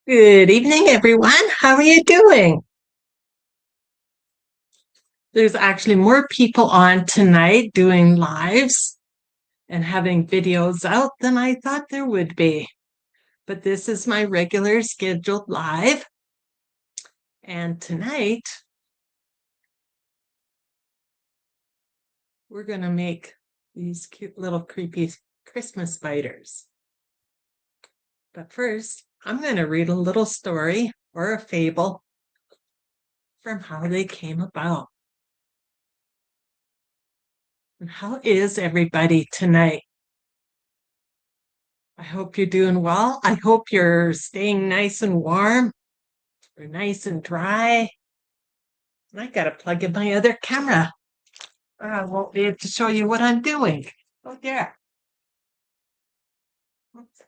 Good evening, everyone. How are you doing? There's actually more people on tonight doing lives and having videos out than I thought there would be. But this is my regular scheduled live. And tonight, we're going to make these cute little creepy Christmas spiders. But first, I'm going to read a little story or a fable from how they came about. And how is everybody tonight? I hope you're doing well. I hope you're staying nice and warm or nice and dry. And I got to plug in my other camera. I won't be able to show you what I'm doing. Oh, yeah. Oops.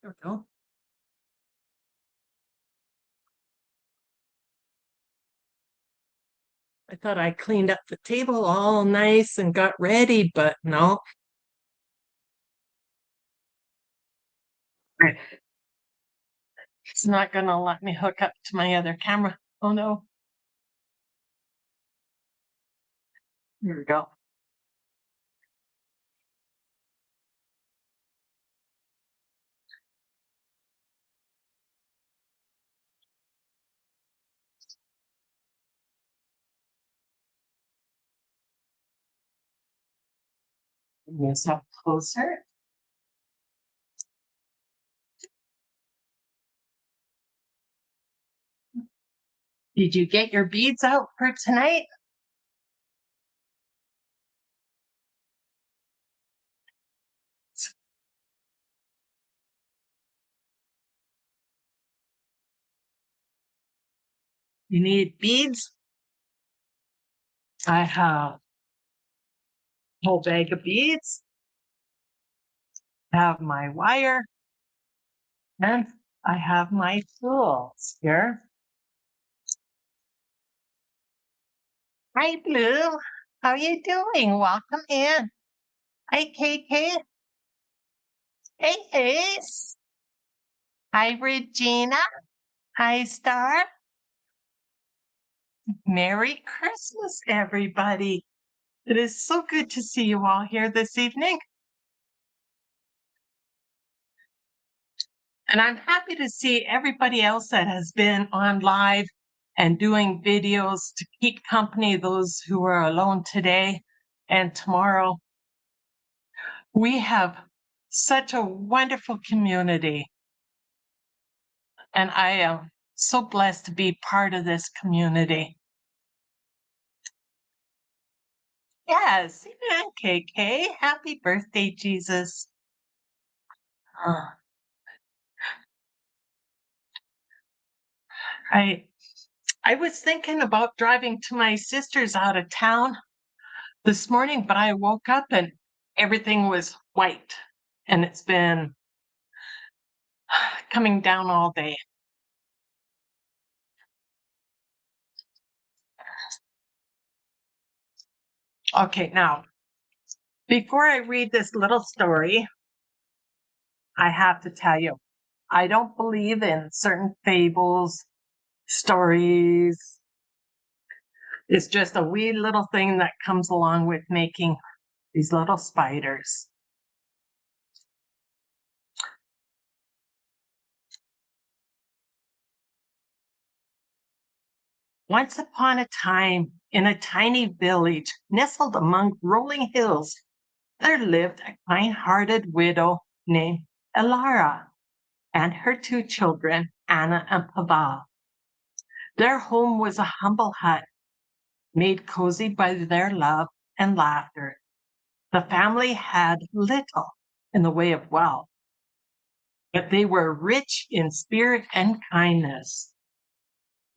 There we go. I thought I cleaned up the table all nice and got ready, but no. It's not going to let me hook up to my other camera. Oh, no. Here we go. Bring this up closer. Did you get your beads out for tonight? You need beads? I have a whole bag of beads. I have my wire. And I have my tools here. Hi, Blue. How are you doing? Welcome in. Hi, KK. Hey, Ace. Hi, Regina. Hi, Star. Merry Christmas, everybody. It is so good to see you all here this evening. And I'm happy to see everybody else that has been on live and doing videos to keep company, those who are alone today and tomorrow. We have such a wonderful community, and I am so blessed to be part of this community. Yes, and KK, happy birthday, Jesus. Uh, I was thinking about driving to my sister's out of town this morning, but I woke up and everything was white, and it's been coming down all day. Okay, now, before I read this little story, I have to tell you, I don't believe in certain fables, stories. It's just a wee little thing that comes along with making these little spiders. Once upon a time, in a tiny village nestled among rolling hills, there lived a kind-hearted widow named Elara and her two children, Anna and Pavel. Their home was a humble hut, made cozy by their love and laughter. The family had little in the way of wealth, but they were rich in spirit and kindness.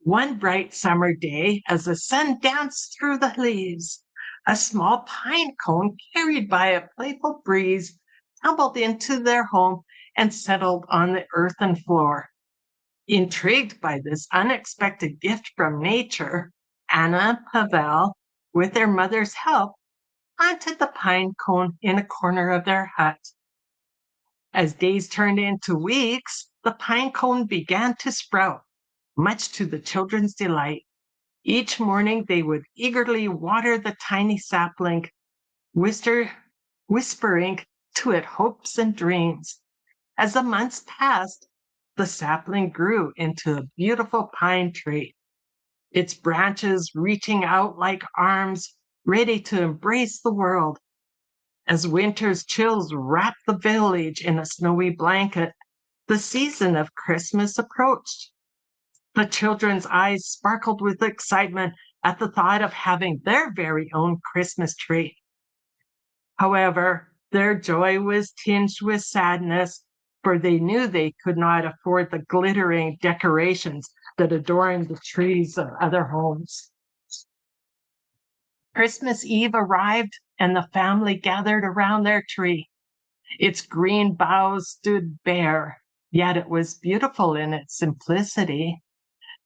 One bright summer day, as the sun danced through the leaves, a small pine cone carried by a playful breeze tumbled into their home and settled on the earthen floor. Intrigued by this unexpected gift from nature, Anna and Pavel, with their mother's help, planted the pine cone in a corner of their hut. As days turned into weeks, the pine cone began to sprout, much to the children's delight. Each morning they would eagerly water the tiny sapling, whispering to it hopes and dreams. As the months passed, the sapling grew into a beautiful pine tree, its branches reaching out like arms, ready to embrace the world. As winter's chills wrapped the village in a snowy blanket, the season of Christmas approached. The children's eyes sparkled with excitement at the thought of having their very own Christmas tree. However, their joy was tinged with sadness, for they knew they could not afford the glittering decorations that adorned the trees of other homes. Christmas Eve arrived, and the family gathered around their tree. Its green boughs stood bare, yet it was beautiful in its simplicity.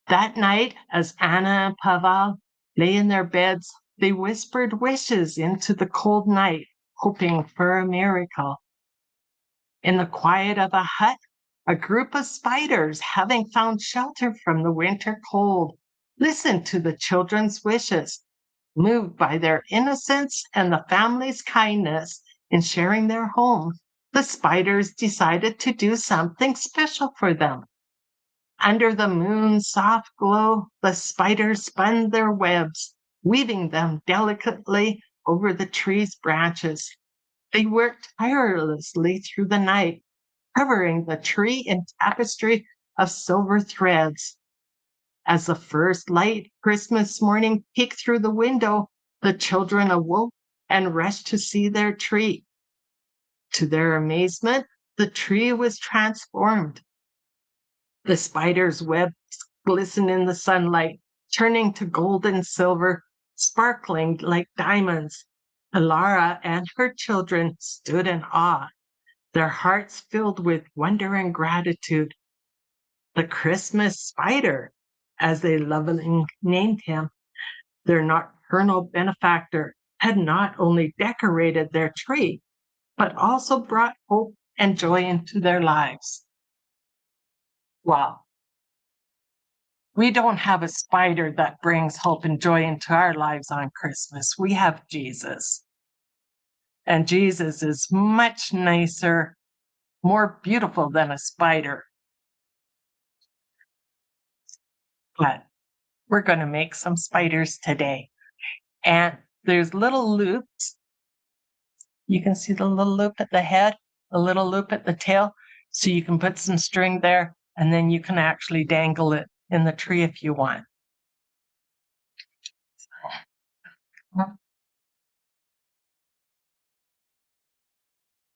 That night, as Anna and Pavel lay in their beds, they whispered wishes into the cold night, hoping for a miracle. In the quiet of a hut, a group of spiders, having found shelter from the winter cold, listened to the children's wishes. Moved by their innocence and the family's kindness in sharing their home, the spiders decided to do something special for them. Under the moon's soft glow, the spiders spun their webs, weaving them delicately over the tree's branches. They worked tirelessly through the night, covering the tree in tapestry of silver threads. As the first light Christmas morning peeked through the window, the children awoke and rushed to see their tree. To their amazement, the tree was transformed. The spider's webs glistened in the sunlight, turning to gold and silver, sparkling like diamonds. Alara and her children stood in awe, their hearts filled with wonder and gratitude. The Christmas spider, as they lovingly named him, their nocturnal benefactor, had not only decorated their tree, but also brought hope and joy into their lives. Wow. We don't have a spider that brings hope and joy into our lives on Christmas. We have Jesus. And Jesus is much nicer, more beautiful than a spider. But we're going to make some spiders today. And there's little loops. You can see the little loop at the head, a little loop at the tail. So you can put some string there, and then you can actually dangle it in the tree if you want.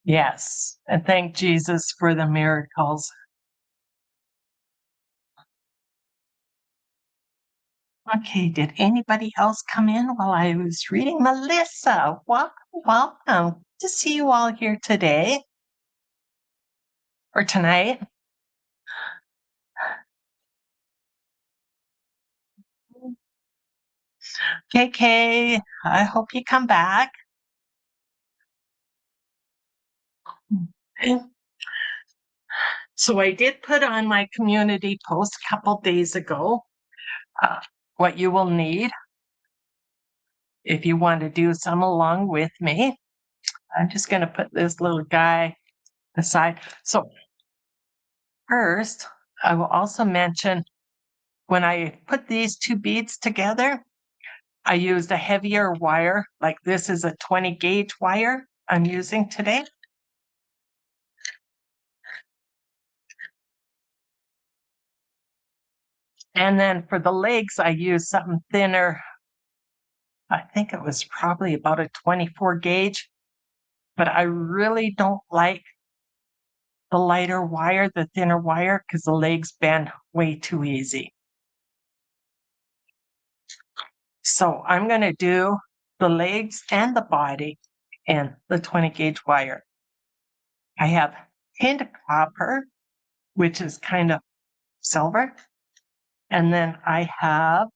Yes, and thank Jesus for the miracles. Okay, did anybody else come in while I was reading? Melissa, welcome, welcome. Good to see you all here today or tonight. KK, I hope you come back. So I did put on my community post a couple days ago what you will need if you want to do some along with me. I'm just going to put this little guy aside. So first, I will also mention when I put these two beads together, I used a heavier wire, like this is a 20 gauge wire I'm using today. And then for the legs, I used something thinner. I think it was probably about a 24 gauge, but I really don't like the lighter wire, the thinner wire, because the legs bend way too easy. So I'm going to do the legs and the body in the 20 gauge wire. I have tinned copper, which is kind of silver. And then I have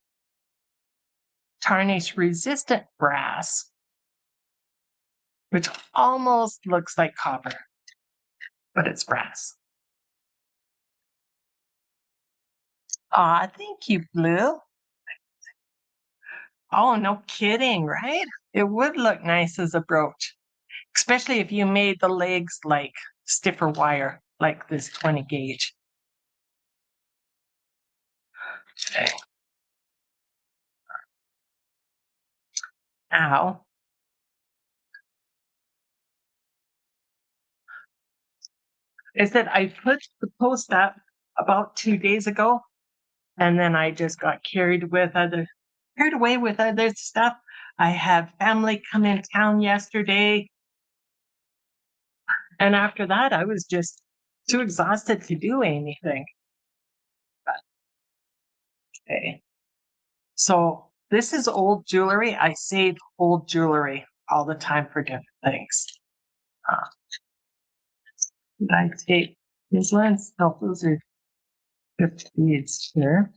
tarnish resistant brass. which almost looks like copper, but it's brass. Aw, thank you, Blue. Oh, no kidding, right? It would look nice as a brooch, especially if you made the legs like stiffer wire, like this 20 gauge. Okay. Ow. I said I put the post up about 2 days ago, and then I just got carried away with other stuff. I had family come in town yesterday, and after that, I was just too exhausted to do anything. But, okay. So this is old jewelry. I save old jewelry all the time for different things. Did I take these ones? Oh, those are gift beads here.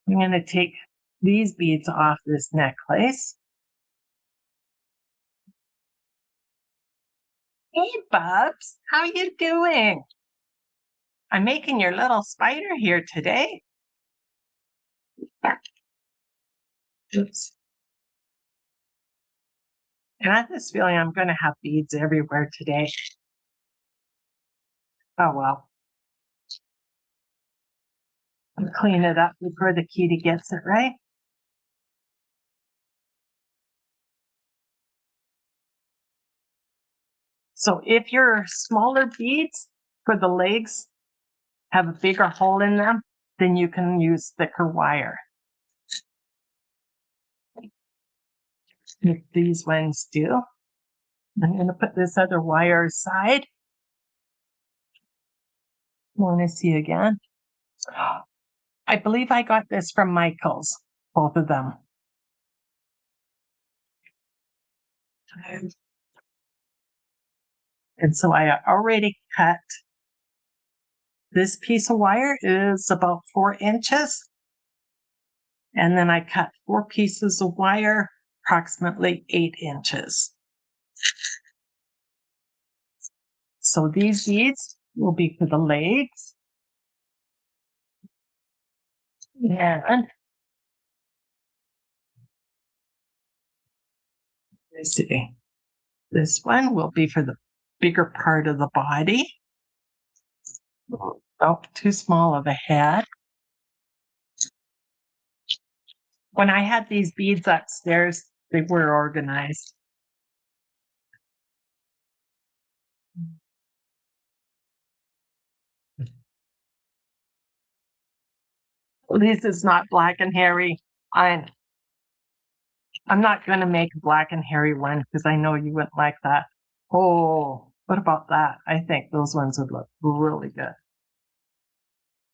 I'm going to take these beads off this necklace. Hey, Bubs, how you doing? I'm making your little spider here today. Oops. And I have this feeling I'm going to have beads everywhere today. Oh, well. I'll clean it up before the kitty gets it, right? So if your smaller beads for the legs have a bigger hole in them, then you can use thicker wire. If these ones do, I'm going to put this other wire aside. Want to see again? I believe I got this from Michael's, both of them. And so I already cut this piece of wire is about 4 inches. And then I cut 4 pieces of wire, approximately 8 inches. So these beads will be for the legs. And let's see, this one will be for the bigger part of the body. Oh, too small of a head. When I had these beads upstairs, they were organized. At least it's not black and hairy. I'm not going to make a black and hairy one because I know you wouldn't like that. Oh, what about that? I think those ones would look really good.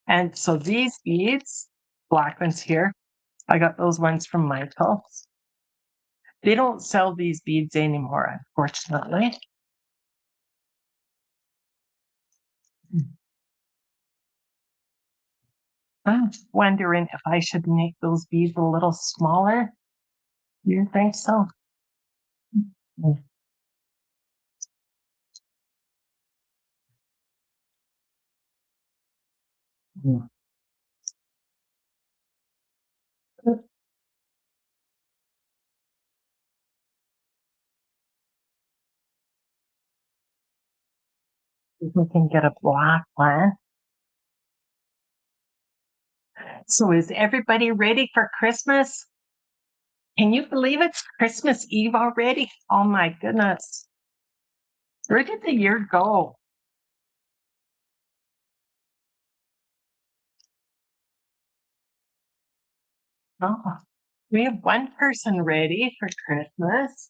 And so these beads, black ones here, I got those ones from Michael. They don't sell these beads anymore, unfortunately. I'm wondering if I should make those beads a little smaller. You think so? Mm. Mm. If we can get a black one. So is everybody ready for Christmas? Can you believe it's Christmas Eve already? Oh my goodness. Where did the year go? Oh, we have one person ready for Christmas.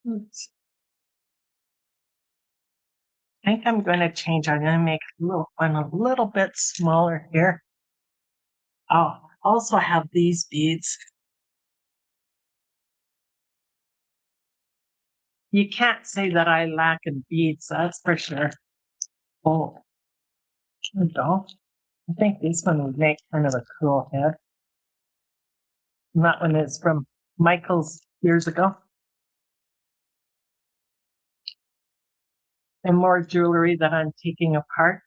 Oops. I think I'm going to change. I'm going to make one a little bit smaller here. I'll also have these beads. You can't say that I lack in beads, that's for sure. Oh, no. I think this one would make kind of a cool head. And that one is from Michael's years ago. And more jewelry that I'm taking apart.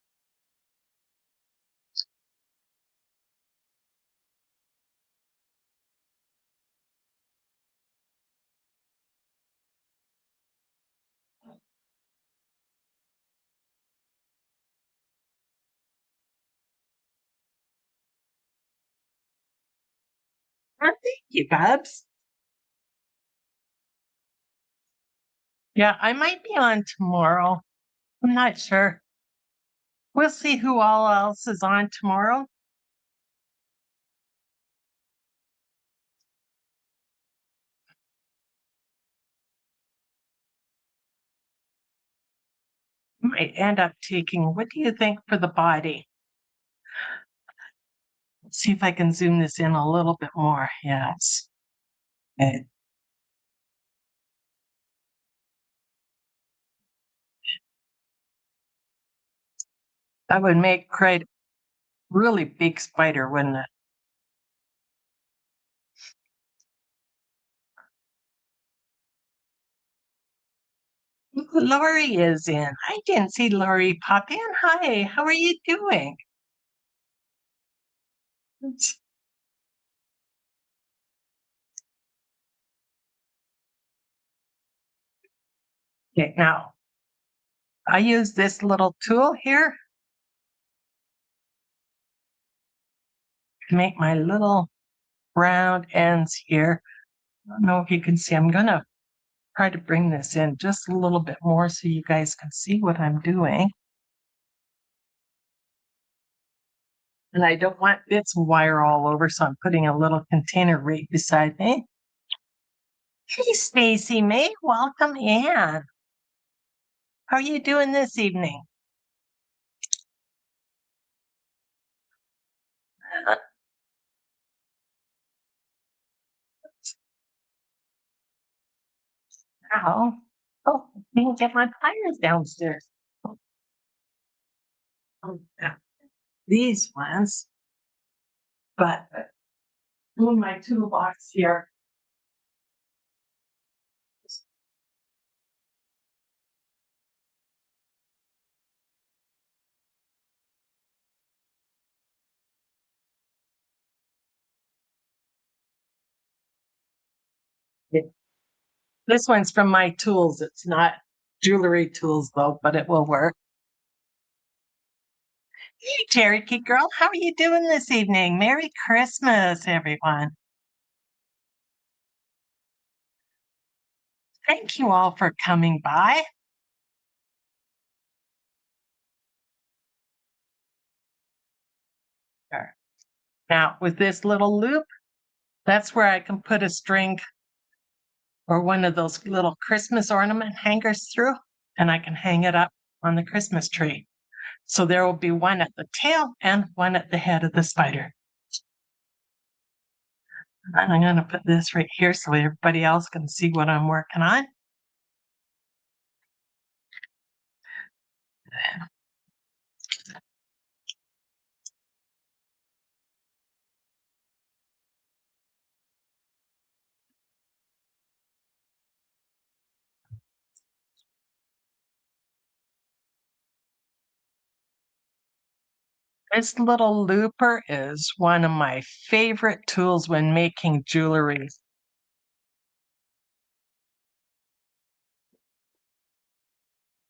Oh, thank you, Babs. Yeah, I might be on tomorrow. I'm not sure. We'll see who all else is on tomorrow. Might end up taking, what do you think for the body? Let's see if I can zoom this in a little bit more. Yes. Okay. That would make quite a really big spider, wouldn't it? Lori is in. I didn't see Lori pop in. Hi, how are you doing? Okay, now I use this little tool here to make my little round ends here. I don't know if you can see, I'm gonna try to bring this in just a little bit more so you guys can see what I'm doing. And I don't want bits of wire all over, so I'm putting a little container right beside me. Hey, Stacy May, welcome in. How are you doing this evening? How? Oh, I didn't get my pliers downstairs. Oh, yeah. These ones, but in my toolbox here. This one's from my tools. It's not jewelry tools though, but it will work. Hey, Cherokee girl, how are you doing this evening? Merry Christmas, everyone. Thank you all for coming by. Sure. Now, with this little loop, that's where I can put a string or one of those little Christmas ornament hangers through, and I can hang it up on the Christmas tree. So there will be one at the tail and one at the head of the spider. And I'm going to put this right here so everybody else can see what I'm working on. This little looper is one of my favorite tools when making jewelry.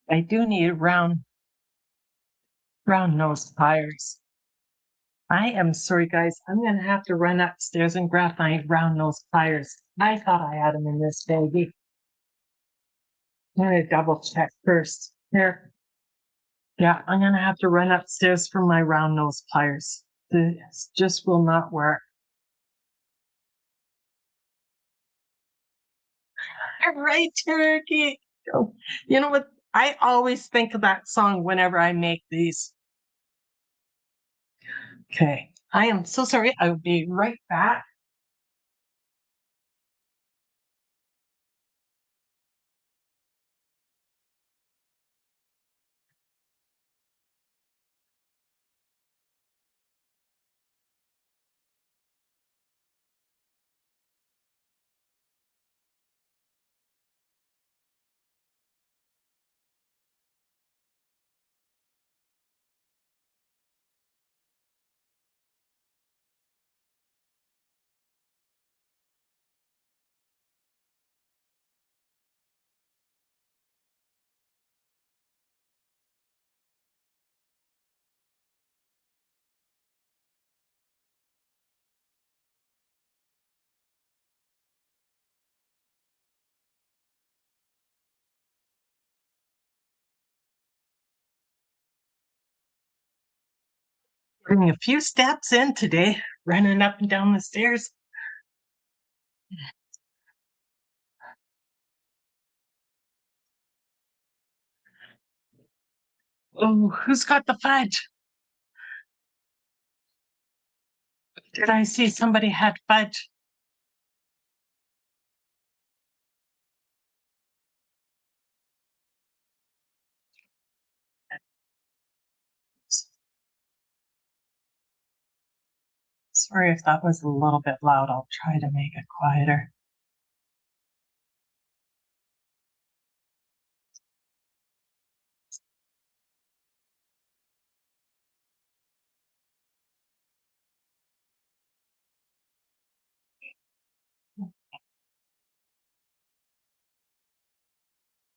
I do need round nose pliers. I am sorry, guys. I'm going to have to run upstairs and grab my round nose pliers. I thought I had them in this baby. I'm going to double check first. Here. Yeah, I'm going to have to run upstairs for my round nose pliers. This just will not work. All right, Turkey. Oh, you know what? I always think of that song whenever I make these. Okay. I am so sorry. I will be right back. Getting a few steps in today, running up and down the stairs. Oh, who's got the fudge? Did I see somebody had fudge? Sorry if that was a little bit loud. I'll try to make it quieter.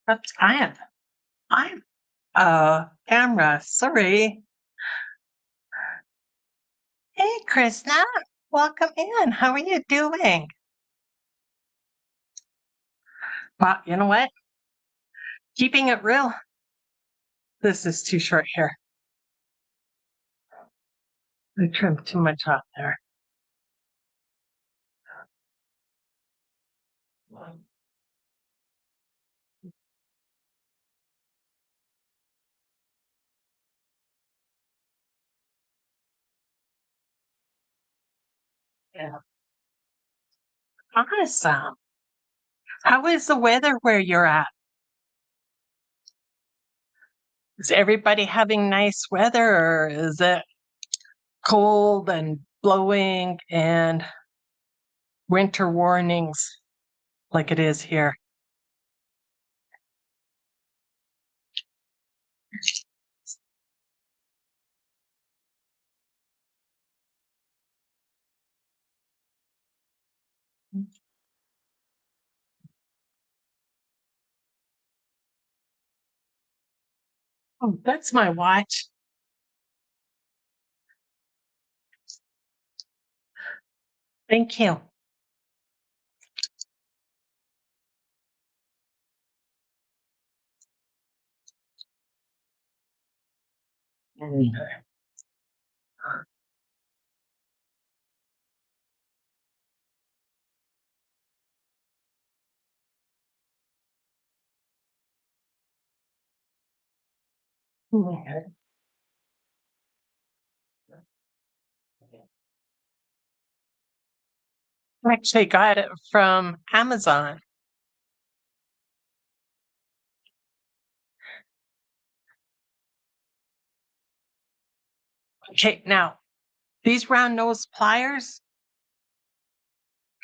That's I'm camera. Sorry. Hey Krishna, welcome in. How are you doing? Well, you know what? Keeping it real. This is too short here. I trimmed too much off there. Yeah. Awesome. How is the weather where you're at? Is everybody having nice weather or is it cold and blowing and winter warnings like it is here? Oh, that's my watch. Thank you. Okay. I actually got it from Amazon. Okay, now these round nose pliers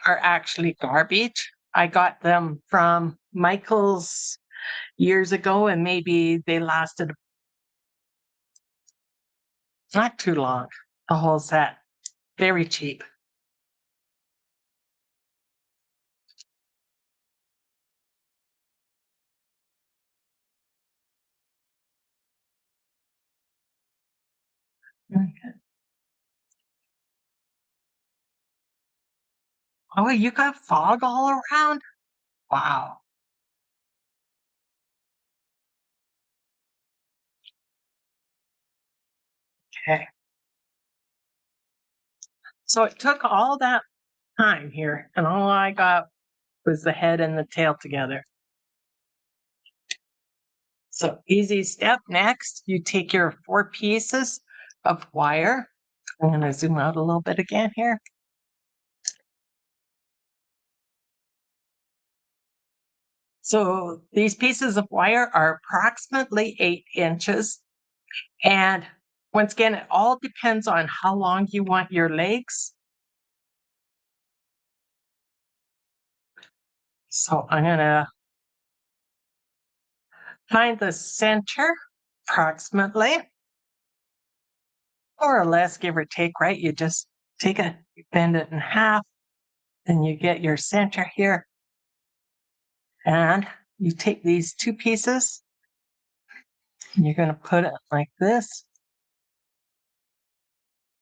are actually garbage. I got them from Michael's years ago, and maybe they lasted not too long. The whole set, very cheap. Okay. Oh, you got fog all around? Wow. Okay. So it took all that time here, and all I got was the head and the tail together. So easy step next, you take your 4 pieces of wire. I'm going to zoom out a little bit again here. So these pieces of wire are approximately 8 inches. And once again, it all depends on how long you want your legs. So I'm going to find the center approximately, more or less, give or take, right? You just take it, you bend it in half, and you get your center here. And you take these 2 pieces, and you're going to put it like this.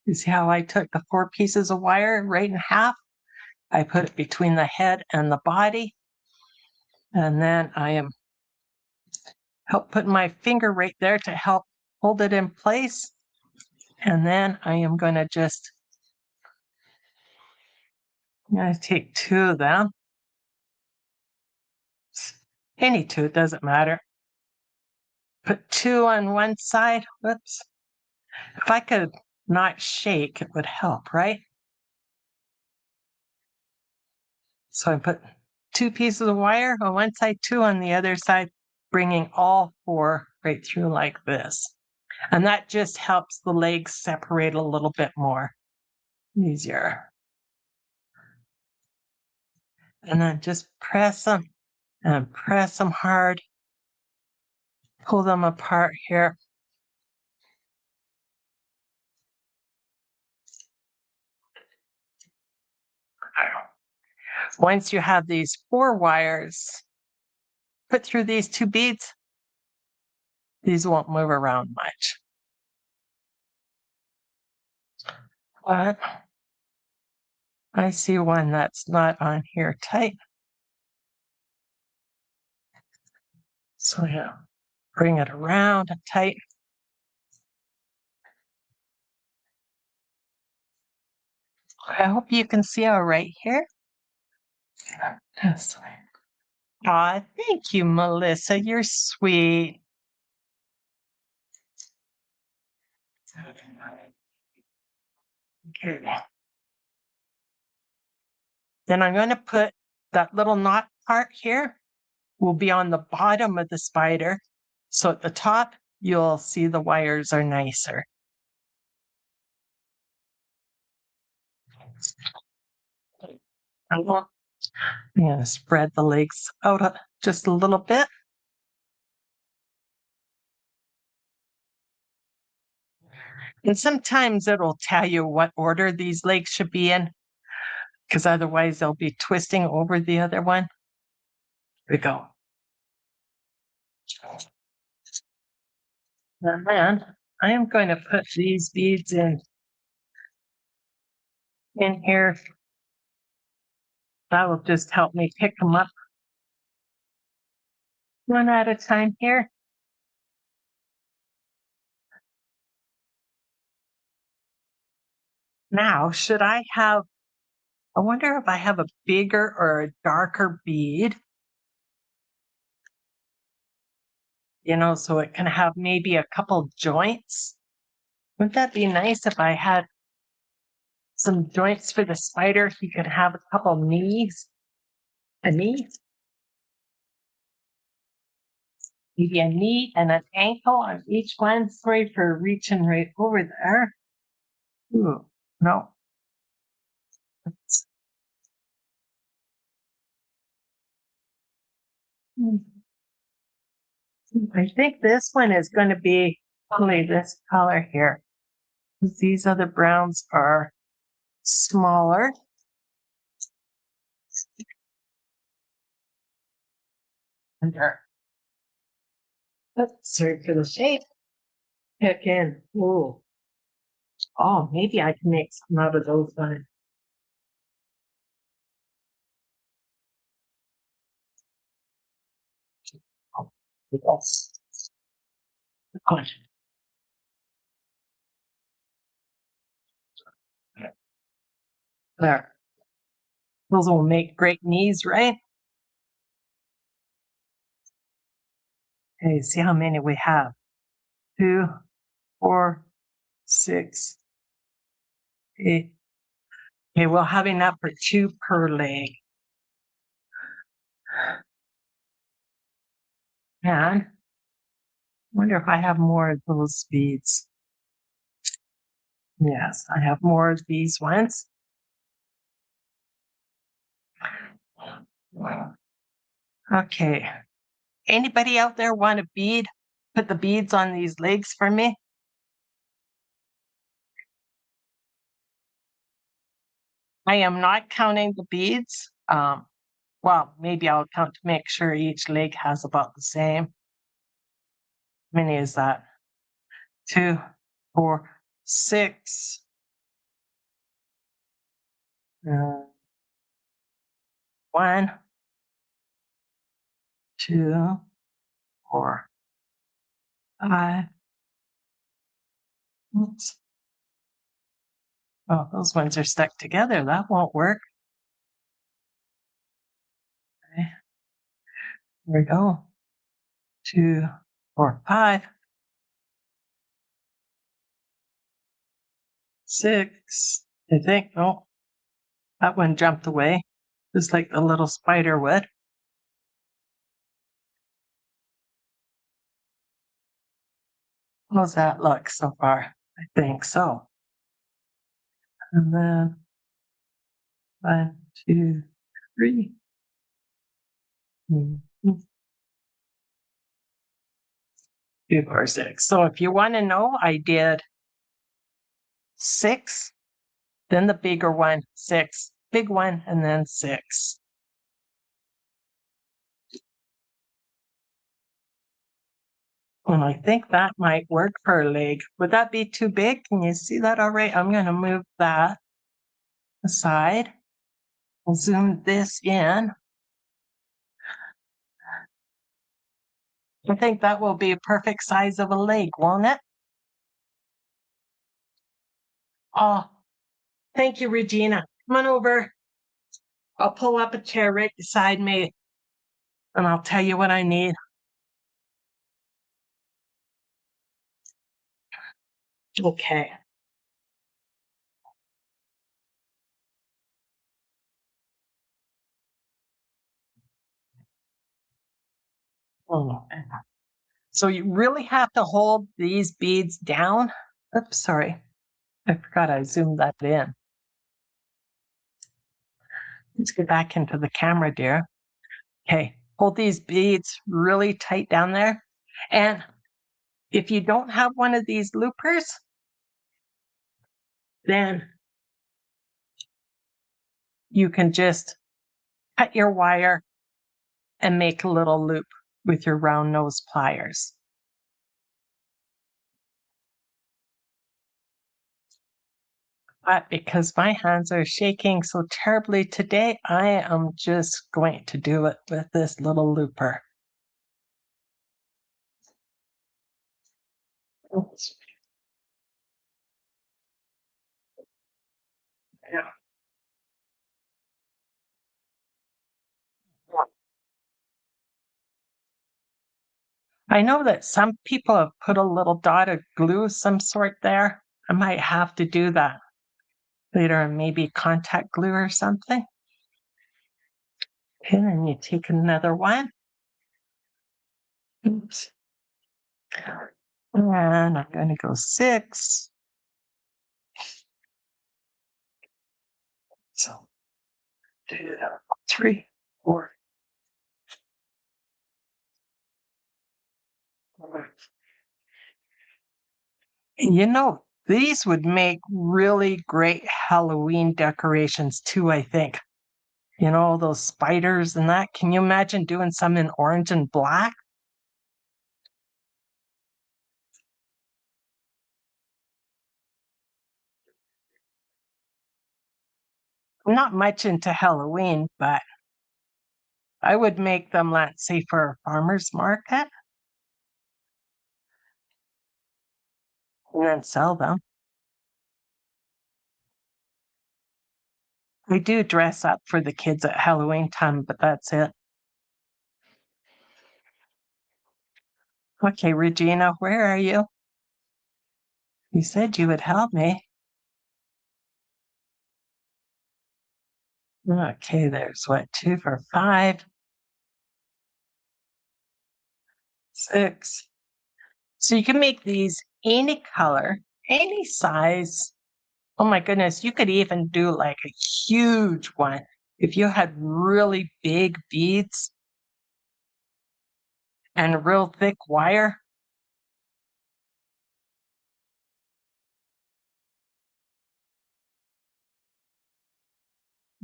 You see how I took the 4 pieces of wire right in half? I put it between the head and the body. And then I am help put my finger right there to help hold it in place. And then I am going to I'm going to take 2 of them. Any 2, it doesn't matter. Put 2 on one side. Whoops. If I could not shake, it would help, right? So I put 2 pieces of wire on one side, 2 on the other side, bringing all 4 right through like this. And that just helps the legs separate a little bit more easier. And then just press them and press them hard. Pull them apart here. Once you have these 4 wires put through these 2 beads, these won't move around much. But I see one that's not on here tight. So yeah, bring it around tight. I hope you can see all right here. This way. Aw, thank you, Melissa. You're sweet. Okay. Then I'm going to put that little knot part here will be on the bottom of the spider. So at the top, you'll see the wires are nicer. I'm going to spread the legs out just a little bit. And sometimes it'll tell you what order these legs should be in, because otherwise they'll be twisting over the other one. Here we go. And then I am going to put these beads in here. That will just help me pick them up one at a time here. Now, I wonder if I have a bigger or a darker bead, so it can have maybe a couple joints. Wouldn't that be nice if I had some joints for the spider? He could have a couple knees, maybe a knee and an ankle on each one. Sorry for reaching right over there. Ooh, no. I think this one is going to be probably this color here. These other browns are smaller. And they're, sorry for the shape. Pick in. Ooh. Oh, maybe I can make some out of those ones. Oh, yes. Good. There. Those will make great knees, right? Okay, see how many we have. 2, 4, 6, 8. Okay, we'll have enough for 2 per leg. And I wonder if I have more of those beads. Yes, I have more of these ones. Okay. Anybody out there want a bead? Put the beads on these legs for me. I am not counting the beads. Well, maybe I'll count to make sure each leg has about the same. How many is that? 2, 4, 6. 1, 2, 4, 5. Oops. Oh, those ones are stuck together. That won't work. Okay, here we go. 2, 4, 5, 6. I think. Oh, that one jumped away, just like the little spider would. How's that look so far? I think so. And then 1, 2, 3. Mhm. 2, 4, 6. So if you want to know, I did 6, then the bigger one, 6, big one, and then 6. And I think that might work for a leg. Would that be too big? Can you see that all right? I'm going to move that aside. I'll zoom this in. I think that will be a perfect size of a leg, won't it? Oh, thank you, Regina. Come on over. I'll pull up a chair right beside me and I'll tell you what I need. Okay. Oh. So you really have to hold these beads down. Oops, sorry. I forgot I zoomed that in. Let's get back into the camera, dear. Okay, hold these beads really tight down there. And if you don't have one of these loopers, then you can just cut your wire and make a little loop with your round nose pliers. But because my hands are shaking so terribly today, I am just going to do it with this little looper. Oops. Yeah. I know that some people have put a little dot of glue of some sort there. I might have to do that later, and maybe contact glue or something. Okay, then you take another one. Oops. And I'm going to go 6. So 2, 3, 4. And you know, these would make really great Halloween decorations too, I think. You know, those spiders and that. Can you imagine doing some in orange and black? I'm not much into Halloween, but I would make them, let's say, for a farmer's market and then sell them. I do dress up for the kids at Halloween time, but that's it. Okay, Regina, where are you? You said you would help me. Okay, there's what, 2 for 5, 6. So you can make these any color, any size. Oh my goodness, you could even do like a huge one if you had really big beads and real thick wire.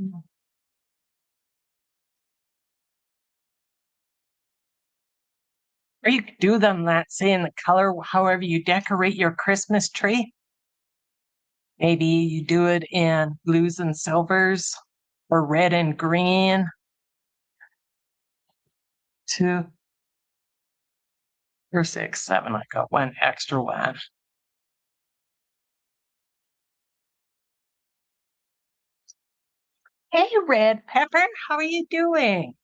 Mm. Or you could do them, let's say, in the color, however you decorate your Christmas tree. Maybe you do it in blues and silvers or red and green. 2 or 6, 7. I got one extra one. Hey, Red Pepper, how are you doing?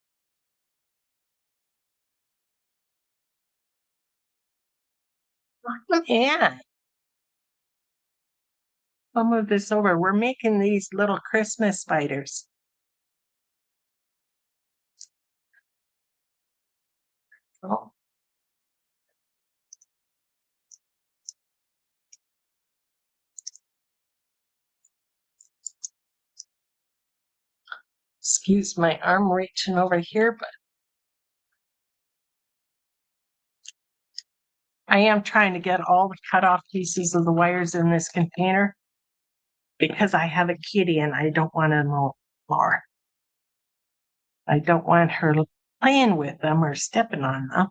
Welcome in. I'll move this over. We're making these little Christmas spiders. Oh, excuse my arm reaching over here, but I am trying to get all the cut off pieces of the wires in this container because I have a kitty and I don't want to know more. I don't want her playing with them or stepping on them.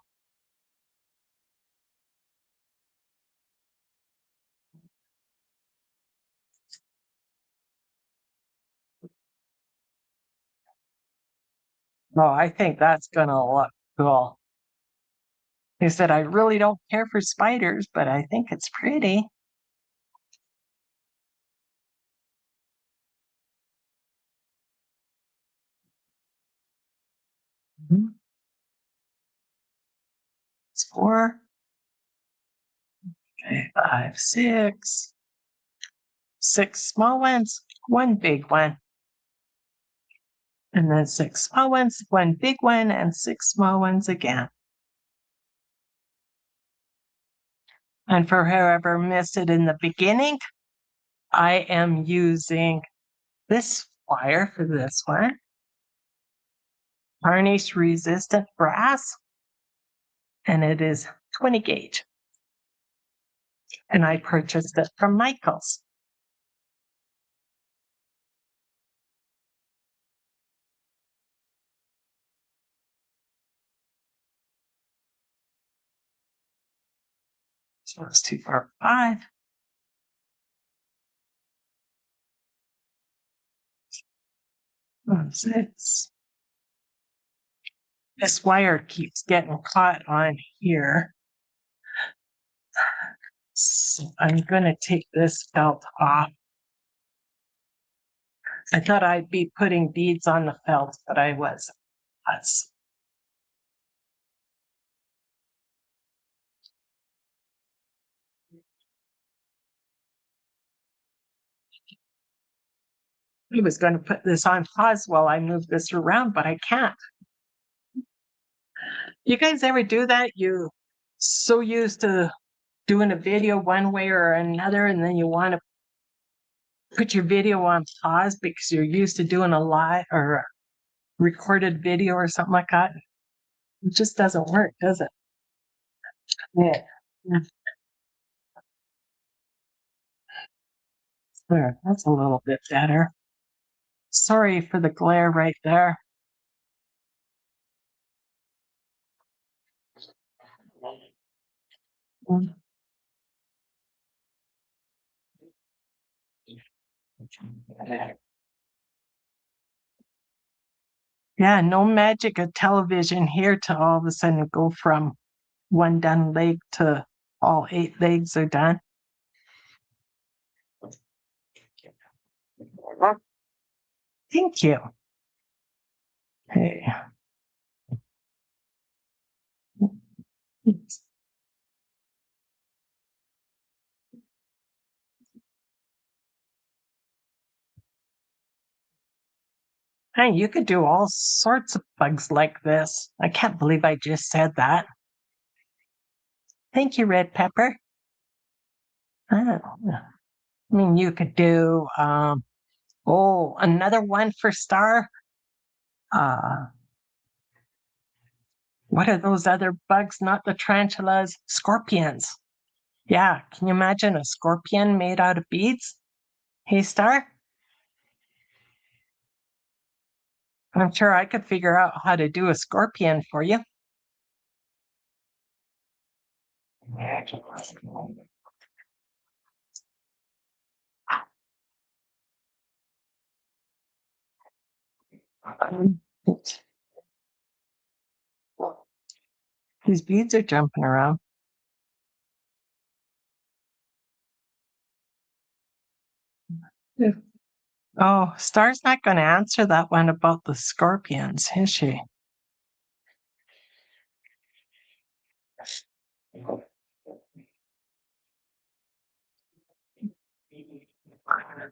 Oh, I think that's gonna look cool. He said, I really don't care for spiders, but I think it's pretty. Mhm. It's 4, okay, 5, 6, 6 small ones, 1 big one. And then 6 small ones, 1 big one, and 6 small ones again. And for whoever missed it in the beginning, I am using this wire for this one, varnish resistant brass, and it is 20 gauge. And I purchased it from Michael's. So it's 2, 4, 5. 6. This wire keeps getting caught on here. So I'm going to take this felt off. I thought I'd be putting beads on the felt, but I wasn't. That's I was going to put this on pause while I move this around, but I can't. You guys ever do that? You so used to doing a video one way or another, and then you want to put your video on pause because you're used to doing a live or a recorded video or something like that. It just doesn't work, does it? Yeah. Yeah. There, that's a little bit better. Sorry for the glare right there. Mm. Yeah, no magic of television here to all of a sudden go from one done leg to all 8 legs are done. Thank you. Hey. Hey, you could do all sorts of bugs like this. I can't believe I just said that. Thank you, Red Pepper. Oh, I mean, you could do, another one for Star. Uh, what are those other bugs? Not the tarantulas, scorpions. Yeah, can you imagine a scorpion made out of beads? Hey, Star, I'm sure I could figure out how to do a scorpion for you. These beads are jumping around. Yeah. Oh, Star's not going to answer that one about the scorpions, is she?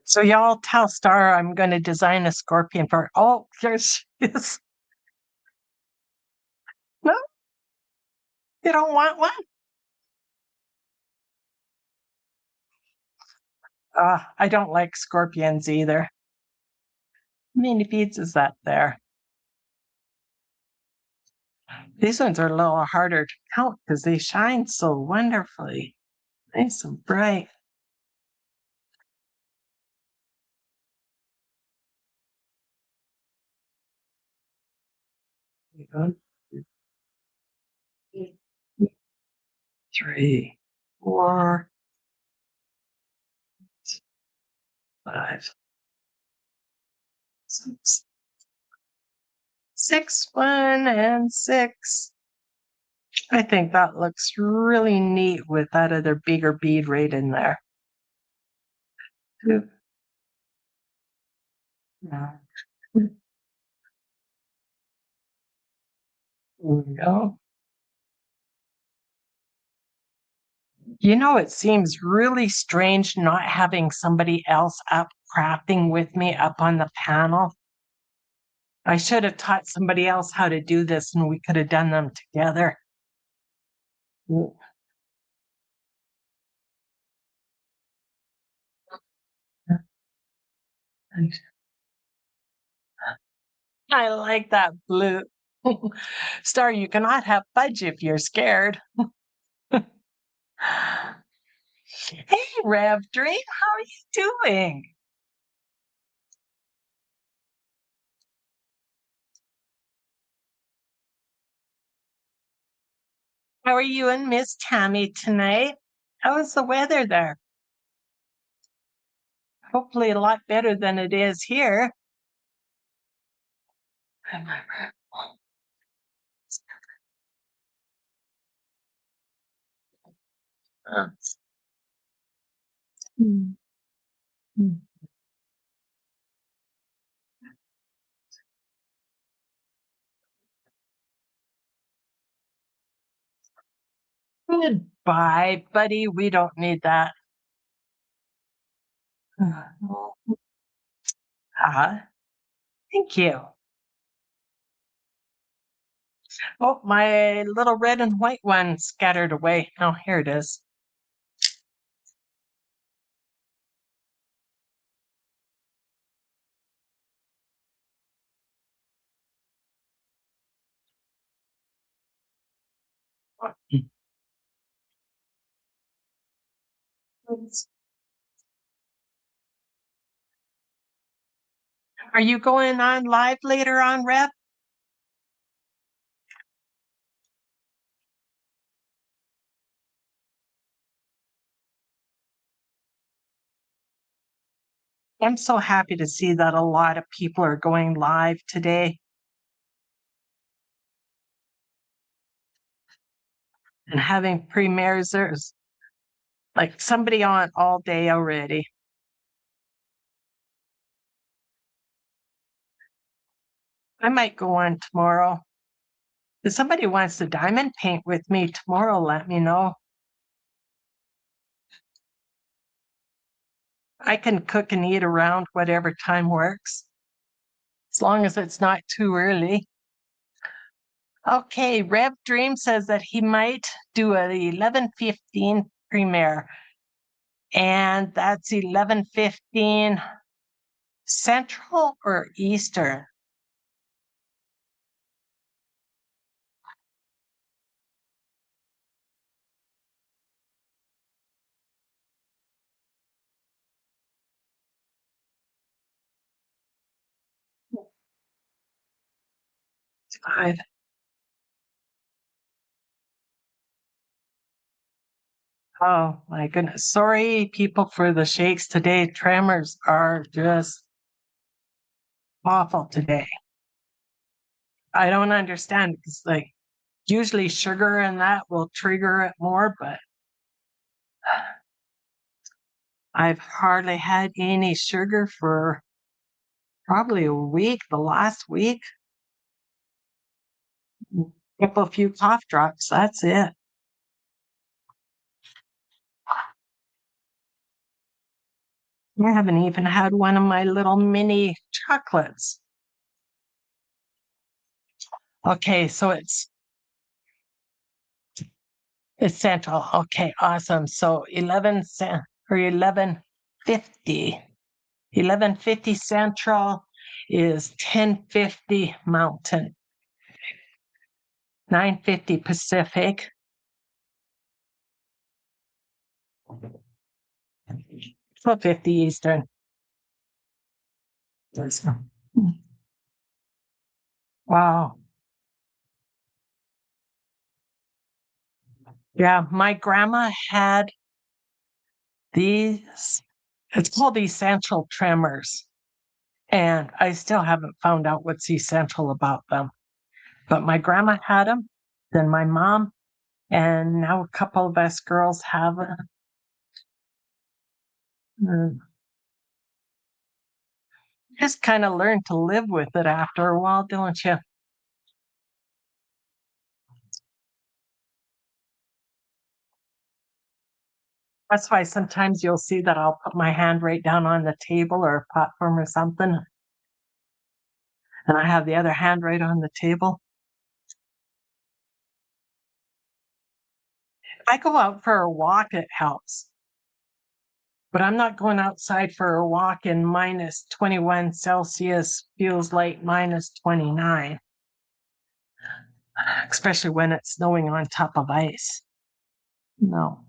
So y'all tell Star I'm going to design a scorpion for. Oh, here she is. No, you don't want one? I don't like scorpions either. How many beads is that there? These ones are a little harder to count because they shine so wonderfully. Nice and bright. One, two, three, four, five, six. Six, one, and six. I think that looks really neat with that other bigger bead right in there. Two. Yeah. There we go. It seems really strange not having somebody else up crafting with me up on the panel. I should have taught somebody else how to do this and we could have done them together. I like that blue. Star, you cannot have fudge if you're scared. Hey, Rev Dream, how are you doing? How are you and Miss Tammy tonight? How is the weather there? Hopefully a lot better than it is here. Goodbye, buddy. We don't need that. Thank you. Oh, my little red and white one scattered away. Oh, here it is. Are you going on live later on, Rev? I'm so happy to see that a lot of people are going live today and having premieres. There's like somebody on all day already. I might go on tomorrow. If somebody wants to diamond paint with me tomorrow, let me know. I can cook and eat around whatever time works, as long as it's not too early. Okay, Rev Dream says that he might do a 11:15 premiere, and that's 11:15 Central or Eastern. 5. Oh my goodness. Sorry, people, for the shakes today. Tremors are just awful today. I don't understand because, like, usually sugar and that will trigger it more, but I've hardly had any sugar for Probably a week, the last week. Up a few cough drops. That's it. I haven't even had one of my little mini chocolates. Okay, so it's central. Okay, awesome. So 11 cent or 1150. 1150 central is 1050 mountain. 950 Pacific. 1250 Eastern. Wow. Yeah, my grandma had these, it's called essential tremors. And I still haven't found out what's essential about them. But my grandma had them, then my mom, and now a couple of us girls have them. Just kind of learn to live with it after a while, don't you? That's why sometimes you'll see that I'll put my hand right down on the table or a platform or something, and I have the other hand right on the table. If I go out for a walk, it helps. But I'm not going outside for a walk in minus 21 Celsius, feels like minus 29, especially when it's snowing on top of ice. No.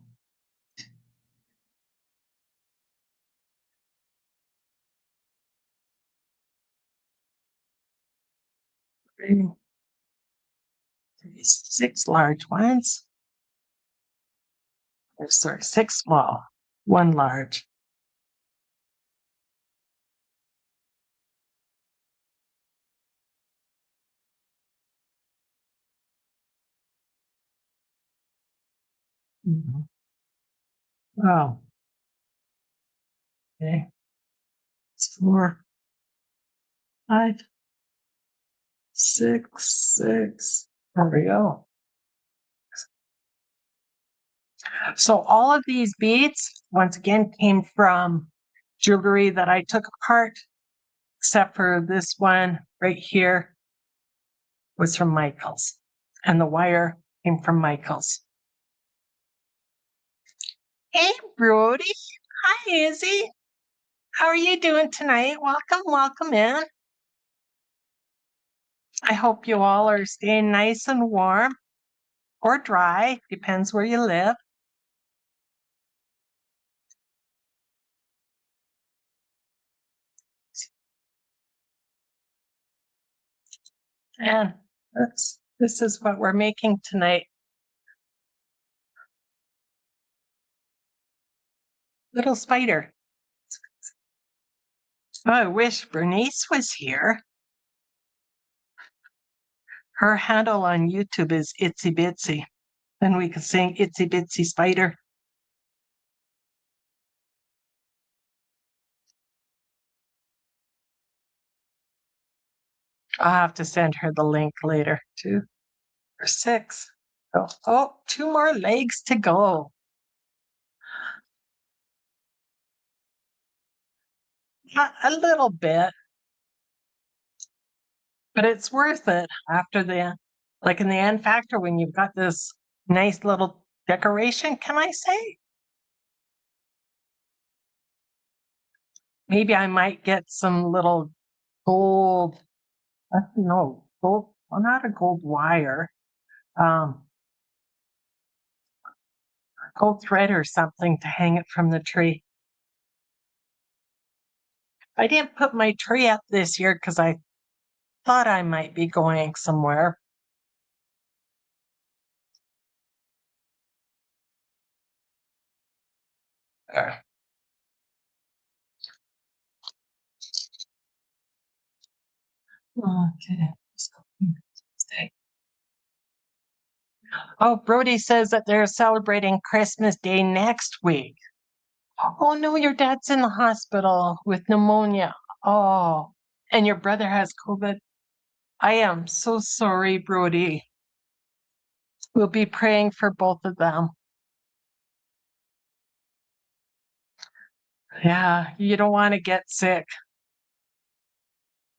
Six large ones. Or sorry, six small, one large. Mhm. Oh, okay. It's 4, 5, 6, 6. There we go. So all of these beads, once again, came from jewelry that I took apart, except for this one right here was from Michael's. And the wire came from Michael's. Hey, Brody. Hi, Izzy. How are you doing tonight? Welcome in. I hope you all are staying nice and warm or dry, depends where you live. And this is what we're making tonight. Little spider. Oh, I wish Bernice was here. Her handle on YouTube is Itsy Bitsy. Then we could sing Itsy Bitsy Spider. I'll have to send her the link later too. For 6. Oh, 2 more legs to go. A little bit, but it's worth it after like in the end factor when you've got this nice little decoration, can I say? Maybe I might get some little gold, I don't know, gold, well, not a gold wire, um, gold thread or something to hang it from the tree. I didn't put my tree up this year because I thought I might be going somewhere. Uh, Okay. Oh, Brody says that they're celebrating Christmas Day next week. Oh no, your dad's in the hospital with pneumonia. Oh, And your brother has COVID. I am so sorry, Brody. We'll be praying for both of them. Yeah, you don't want to get sick.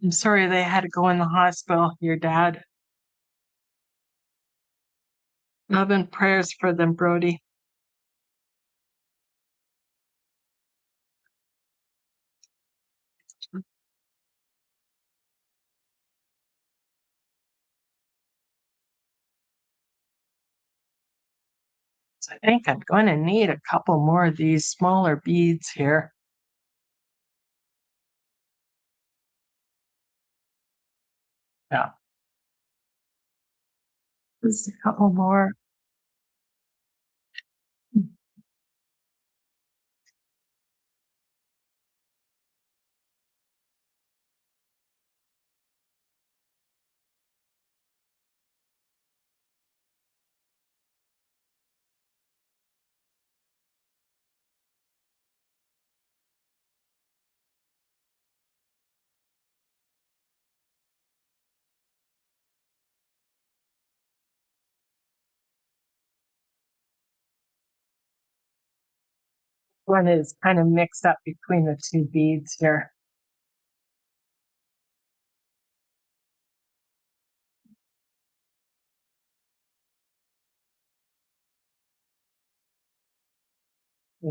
I'm sorry they had to go in the hospital, your dad. Love and prayers for them, Brody. So I think I'm going to need a couple more of these smaller beads here. Yeah. Just a couple more. One is kind of mixed up between the two beads here. I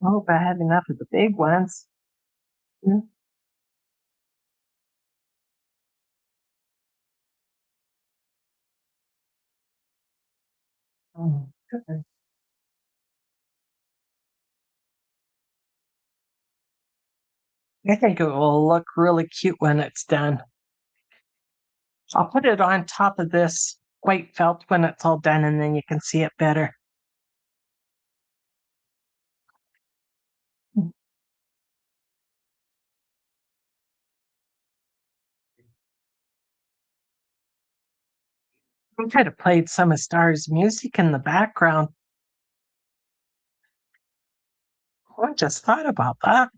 hope I have enough of the big ones. Mm. Oh, good. I think it will look really cute when it's done. I'll put it on top of this white felt when it's all done and then you can see it better. I could have played some of Star's music in the background. Oh, I just thought about that.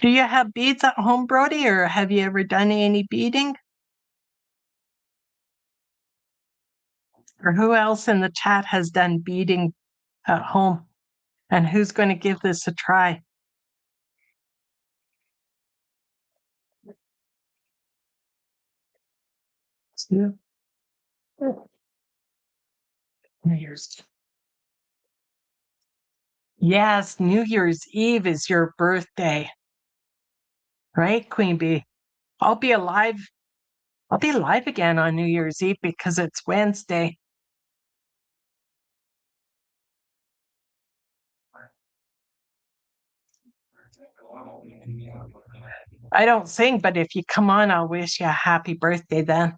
Do you have beads at home, Brody, or have you ever done any beading? Or who else in the chat has done beading at home? And who's going to give this a try? New Year's. Yes, New Year's Eve is your birthday, right, Queen Bee? I'll be alive. I'll be alive again on New Year's Eve because it's Wednesday. I don't sing, but if you come on, I'll wish you a happy birthday then.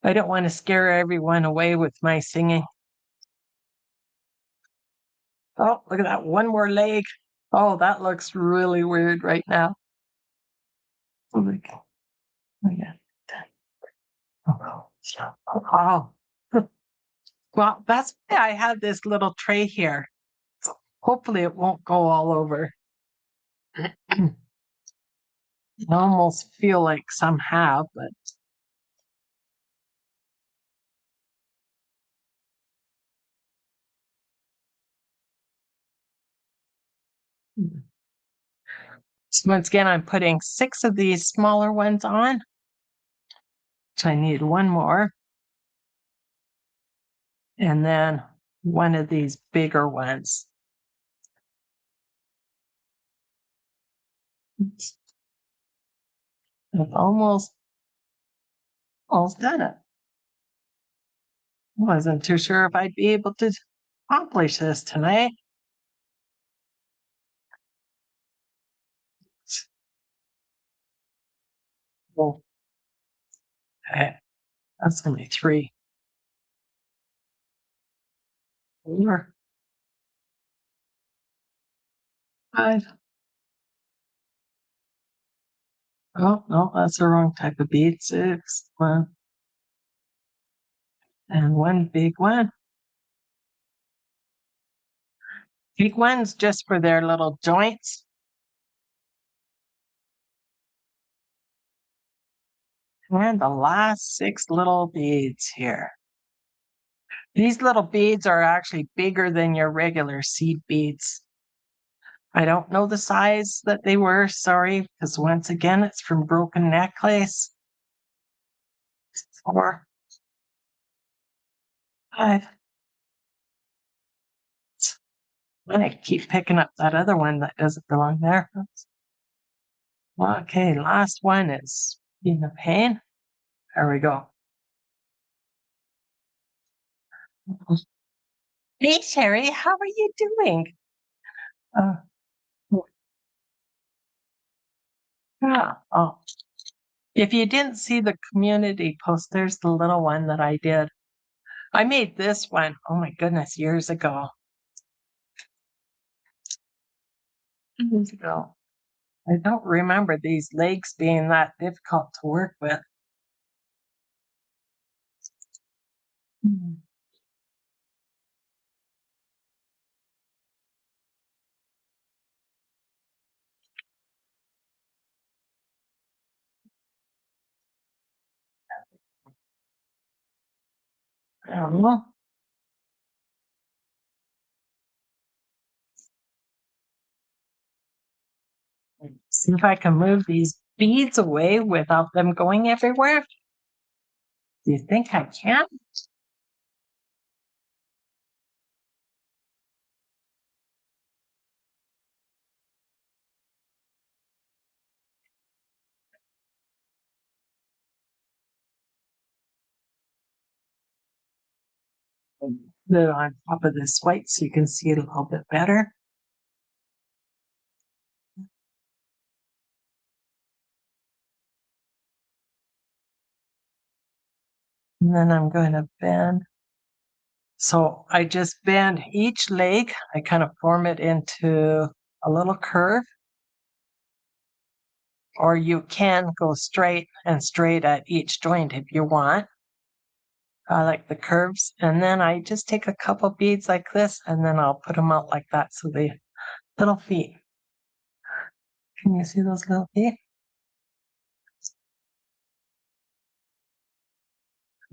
I don't want to scare everyone away with my singing. Oh, look at that. One more leg. Oh, that looks really weird right now. Oh my God. Oh, yeah. Oh, oh. Well, that's why I have this little tray here. Hopefully it won't go all over. I almost feel like some have, but so once again, I'm putting 6 of these smaller ones on. So I need one more. And then one of these bigger ones. I've almost done it. Wasn't too sure if I'd be able to accomplish this tonight. Well, okay, that's only 3. 4, 5. Oh, no, that's the wrong type of bead. 6, 1, and one big one. Big ones just for their little joints. And the last 6 little beads here. These little beads are actually bigger than your regular seed beads. I don't know the size that they were, sorry, because once again, it's from Broken Necklace. 4, 5. I keep picking up that other one that doesn't belong there. Okay, last one is being a pain. There we go. Hey, Sherry, how are you doing? Uh, yeah. Oh, if you didn't see the community post, there's the little one that I did. I made this one, oh my goodness, years ago. Years ago. I don't remember these legs being that difficult to work with. Mhm. I don't know. See if I can move these beads away without them going everywhere. Do you think I can? Put it on top of this white so you can see it a little bit better. And then I'm going to bend. So I just bend each leg. I kind of form it into a little curve, or you can go straight and straight at each joint if you want. I like the curves. And then I just take a couple beads like this and then I'll put them out like that. So the little feet. Can you see those little feet?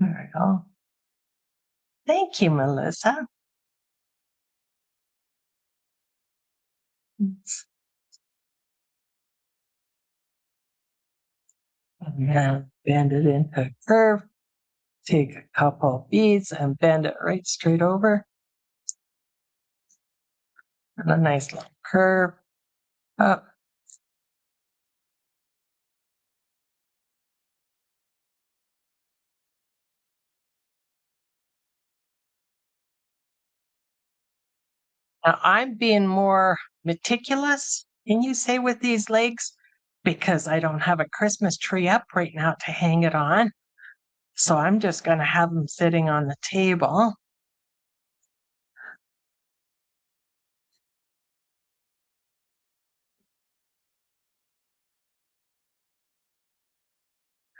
There we go. Thank you, Melissa. And then bend it into a curve. Take a couple beads and bend it right straight over. And a nice little curve up. Now I'm being more meticulous, can you say, with these legs, because I don't have a Christmas tree up right now to hang it on. So I'm just going to have them sitting on the table.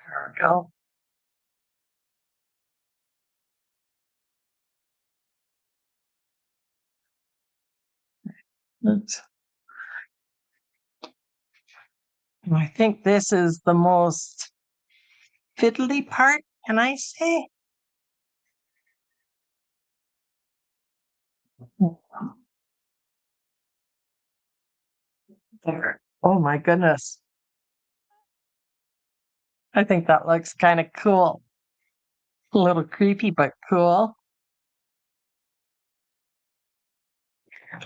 There we go. Oops. And I think this is the most fiddly part, can I say? There. Oh my goodness. I think that looks kind of cool. A little creepy, but cool.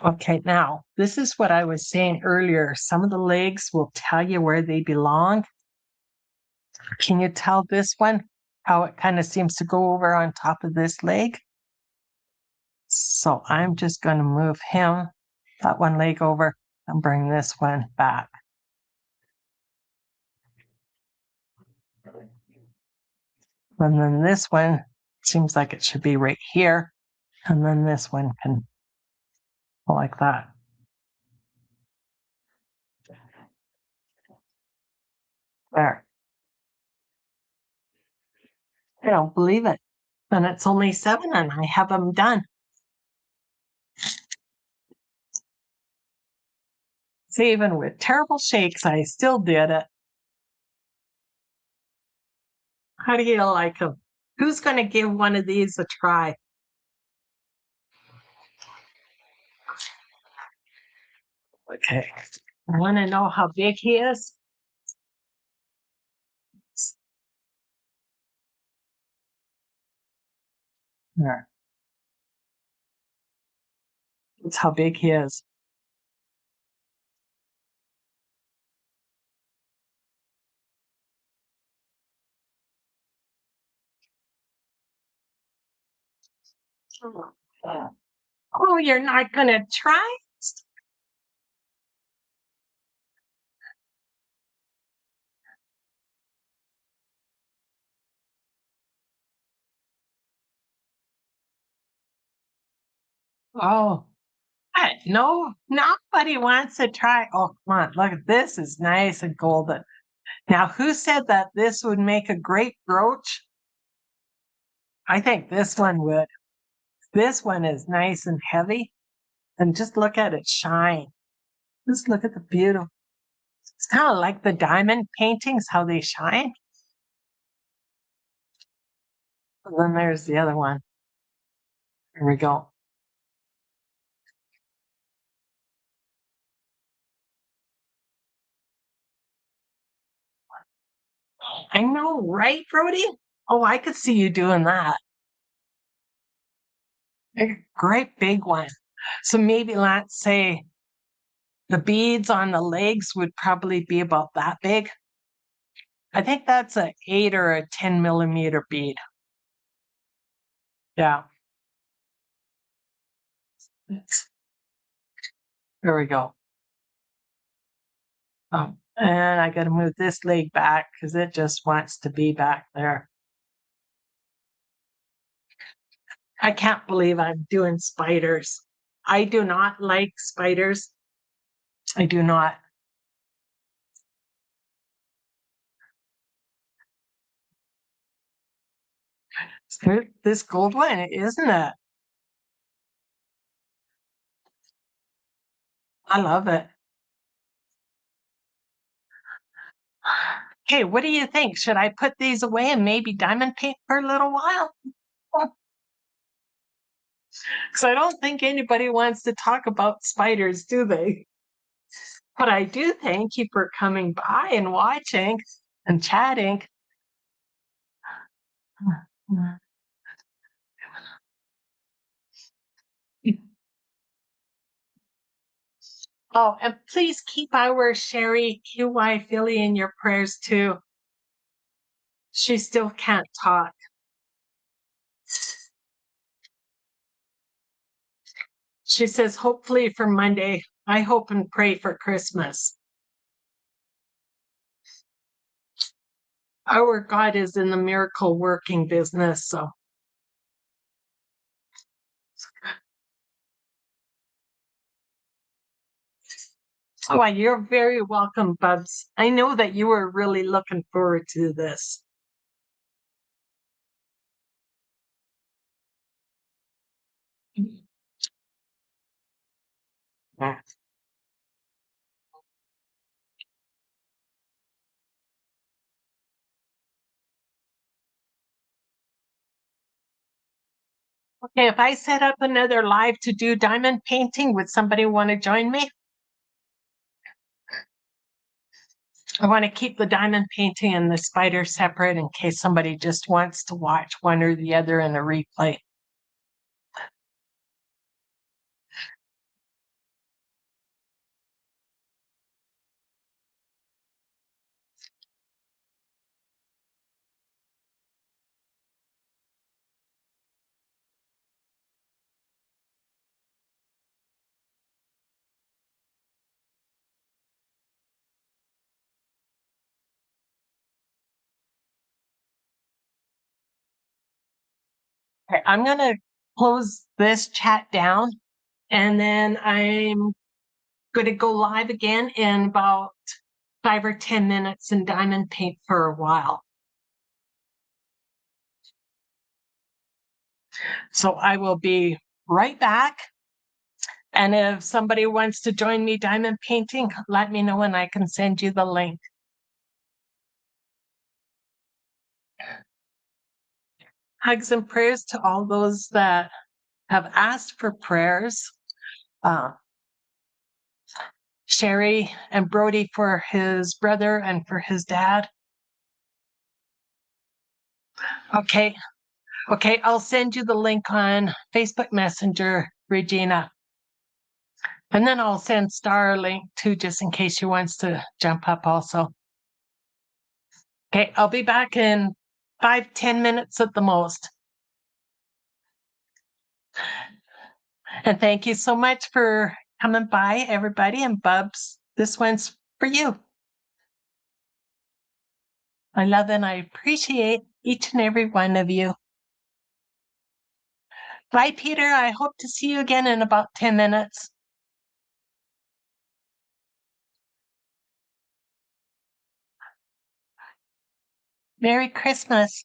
Okay, now this is what I was saying earlier. Some of the legs will tell you where they belong. Can you tell this one how it kind of seems to go over on top of this leg? So I'm just going to move him, that one leg over, and bring this one back. And then this one seems like it should be right here. And then this one can go like that. There. I don't believe it. And it's only 7 and I have them done. So even with terrible shakes, I still did it. How do you like them? Who's going to give one of these a try? Okay. I want to know how big he is. There. That's how big he is. Oh, you're not going to try? Oh, no, nobody wants to try. Oh, come on. Look at this is nice and golden. Now, who said that this would make a great brooch? I think this one would. This one is nice and heavy. And just look at it shine. Just look at the beauty. It's kind of like the diamond paintings, how they shine. And then there's the other one. Here we go. I know, right, Brody? Oh, I could see you doing that. A great big one. So maybe let's say the beads on the legs would probably be about that big. I think that's a 8 or a 10 millimeter bead. Yeah. There we go. Oh, and I got to move this leg back because it just wants to be back there. I can't believe I'm doing spiders. I do not like spiders. I do not. This gold one, isn't it? I love it. Hey, what do you think? Should I put these away and maybe diamond paint for a little while? Because I don't think anybody wants to talk about spiders, do they? But I do thank you for coming by and watching and chatting. Oh, and please keep our Sherry QY Philly in your prayers too. She still can't talk. She says, hopefully for Monday. I hope and pray for Christmas. Our God is in the miracle working business. So, oh, you're very welcome, Bubs. I know that you were really looking forward to this. Yeah. Okay, if I set up another live to do diamond painting, would somebody want to join me? I want to keep the diamond painting and the spider separate in case somebody just wants to watch one or the other in a replay. Okay, I'm going to close this chat down and then I'm going to go live again in about 5 or 10 minutes and diamond paint for a while. So I will be right back And if somebody wants to join me diamond painting, let me know and I can send you the link. Hugs and prayers to all those that have asked for prayers. Sherry and Brody for his brother and for his dad. Okay. Okay, I'll send you the link on Facebook Messenger, Regina. And then I'll send Star a link too, just in case she wants to jump up also. Okay, I'll be back in 5-10 minutes at the most. And thank you so much for coming by, everybody. And Bubs, this one's for you. I love and I appreciate each and every one of you. Bye, Peter. I hope to see you again in about 10 minutes. Merry Christmas.